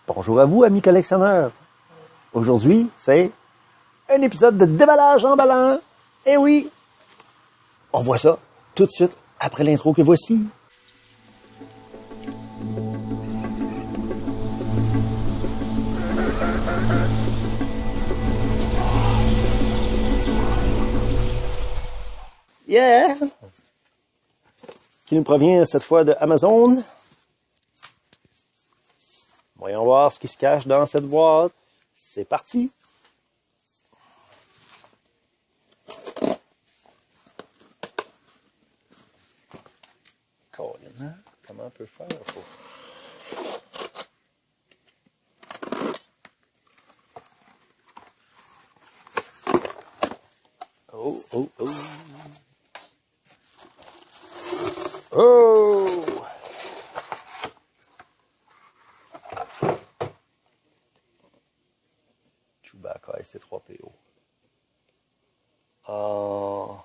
Bonjour à vous, amis collectionneurs. Aujourd'hui, c'est un épisode de déballage emballant. Eh oui, on voit ça tout de suite après l'intro que voici. Yeah! Qui nous provient cette fois de Amazon. Voyons voir ce qui se cache dans cette boîte. C'est parti! Colin, hein? Comment on peut faire pour... Oh, oh, oh! Oh! Chewbacca SC3PO. Oh.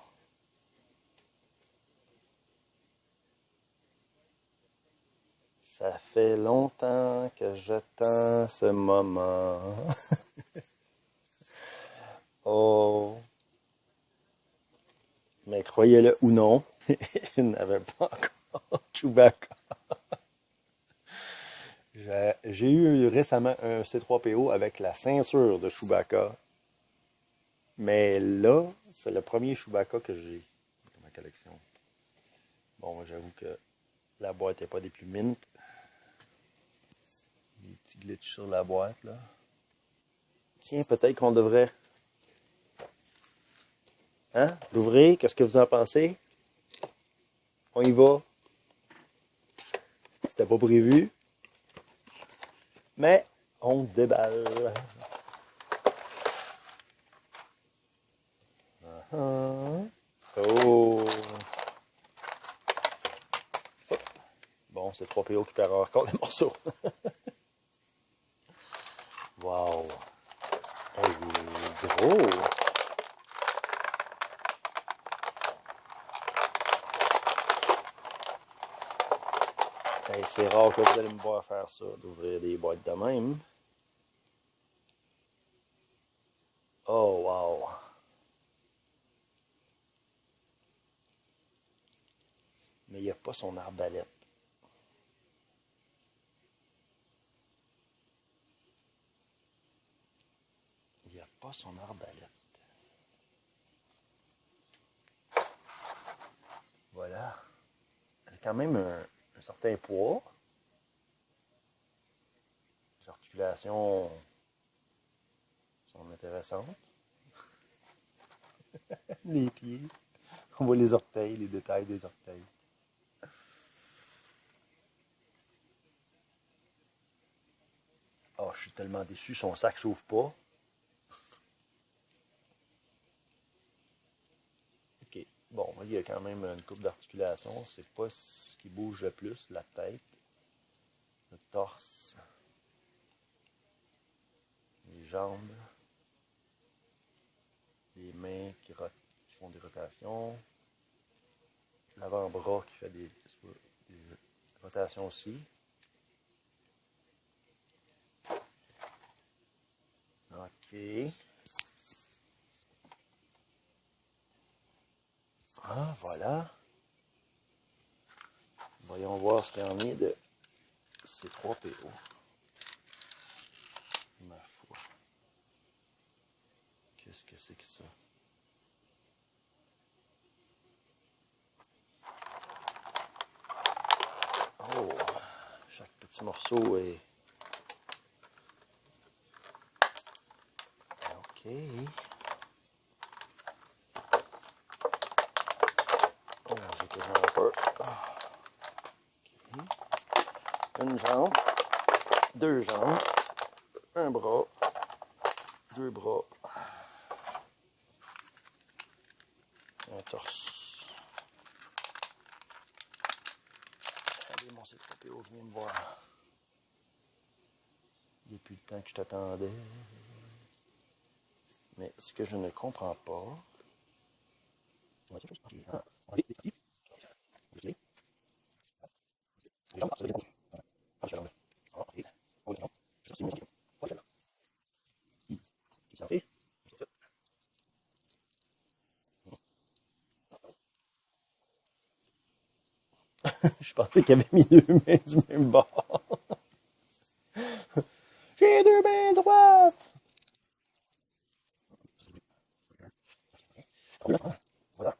Ça fait longtemps que j'attends ce moment. Oh. Mais croyez-le ou non, je n'avais pas encore Chewbacca. J'ai eu récemment un C3PO avec la ceinture de Chewbacca. Mais là, c'est le premier Chewbacca que j'ai dans ma collection. Bon, j'avoue que la boîte n'est pas des plus mint. Des petits glitches sur la boîte, là. Tiens, peut-être qu'on devrait... Hein? L'ouvrir, qu'est-ce que vous en pensez? On y va. C'était pas prévu. Mais on déballe. Oh! Bon, c'est 3PO qui perd encore des morceaux. Wow! Oh, il est gros! Hey, c'est rare que vous allez me voir faire ça, d'ouvrir des boîtes de même. Oh, wow! Mais il n'y a pas son arbalète. Il n'y a pas son arbalète. Voilà. Elle a quand même un certain poids. Les articulations sont intéressantes. Les pieds. On voit les orteils, les détails des orteils. Oh, je suis tellement déçu, son sac s'ouvre pas. Ok. Bon, il y a quand même une coupe d'articulation. C'est pas ce qui bouge le plus, la tête, le torse, les jambes, les mains qui font des rotations, l'avant-bras qui fait des rotations aussi. Ok. Ah, voilà. Voyons voir ce qu'il y en est de ces 3 PO. Ma foi. Qu'est-ce que c'est que ça? Oh, chaque petit morceau est... Ok. Oh, j'ai quasiment peur. Okay. Une jambe, deux jambes, un bras, deux bras, un torse. Allez, mon C3PO, viens me voir. Depuis le temps que je t'attendais. Mais ce que je ne comprends pas... Je pensais qu'il avait mis deux mains du même bord. J'ai deux mains droites. Voilà.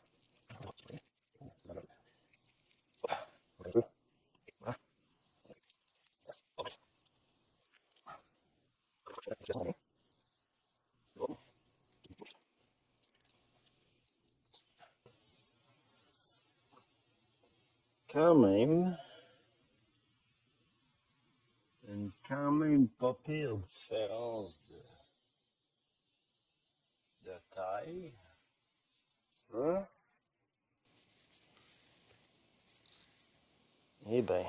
Quand même, quand même pas pire différence de taille. Hein? Eh bien,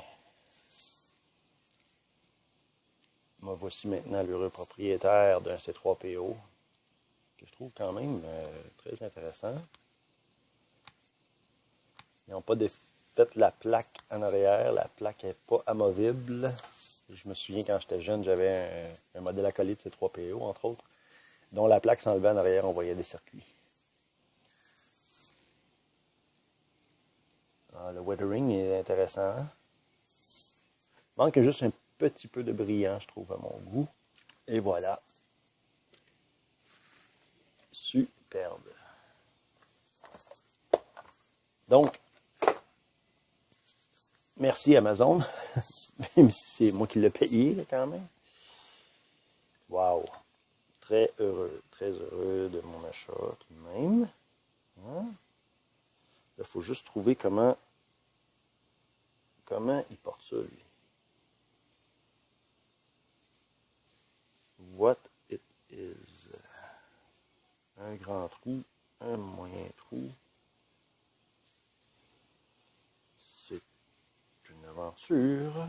me voici maintenant l'heureux propriétaire d'un C3PO, que je trouve quand même très intéressant. Ils n'ont pas fait la plaque en arrière, la plaque n'est pas amovible. Je me souviens quand j'étais jeune, j'avais un modèle acolyte C3PO, entre autres, dont la plaque s'enlevait en arrière, on voyait des circuits. Le weathering est intéressant. Manque juste un petit peu de brillant, je trouve, à mon goût. Et voilà. Superbe. Donc, merci Amazon. Même si c'est moi qui l'ai payé, là, quand même. Wow. Très heureux de mon achat, tout de même. Hein? Il faut juste trouver comment il porte ça, lui. What it is. Un grand trou, un moyen trou. C'est une aventure.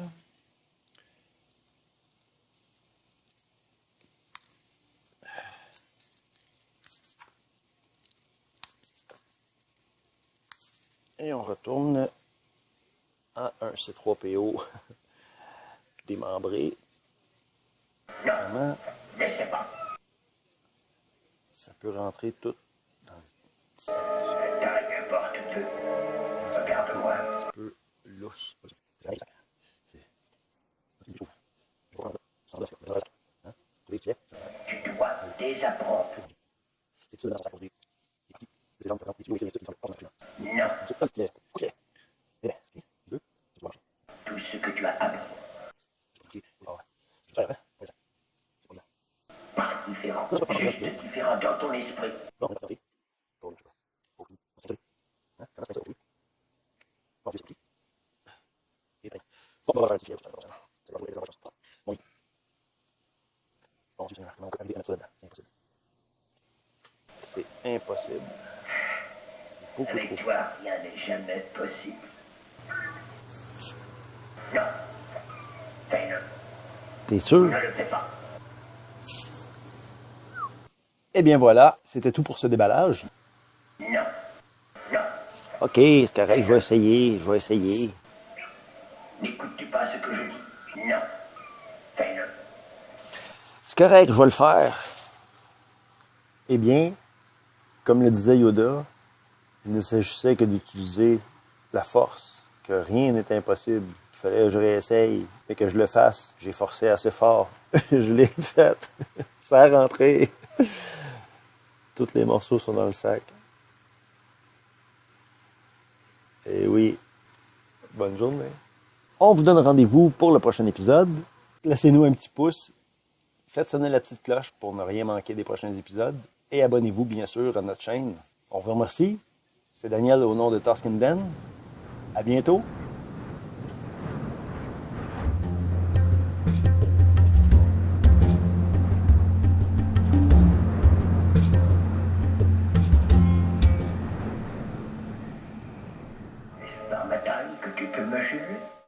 Et on retourne à un C3PO démembré. Comment ça peut rentrer tout dans le sac. Regarde-moi. Un petit peu lousse. Tu dois désapprendre. Non. Tout ce que tu as appris. Par différent. Juste différent dans ton esprit. C'est impossible. C'est beaucoup trop. Avec toi, rien n'est jamais possible. Non. Fais-le. T'es sûr? Ne le fais pas. Eh bien voilà, c'était tout pour ce déballage. Non. Non. Ok, c'est correct, je vais essayer. N'écoutes-tu pas ce que je dis? Non. Fais-le. C'est correct, je vais le faire. Eh bien, comme le disait Yoda, il ne s'agissait que d'utiliser la force, que rien n'est impossible, qu'il fallait que je réessaye et que je le fasse. J'ai forcé assez fort. Je l'ai fait. Ça a rentré. Tous les morceaux sont dans le sac. Et oui, bonne journée. On vous donne rendez-vous pour le prochain épisode. Laissez-nous un petit pouce. Faites sonner la petite cloche pour ne rien manquer des prochains épisodes. Et abonnez-vous, bien sûr, à notre chaîne. On vous remercie. C'est Daniel au nom de Toskin Den. À bientôt.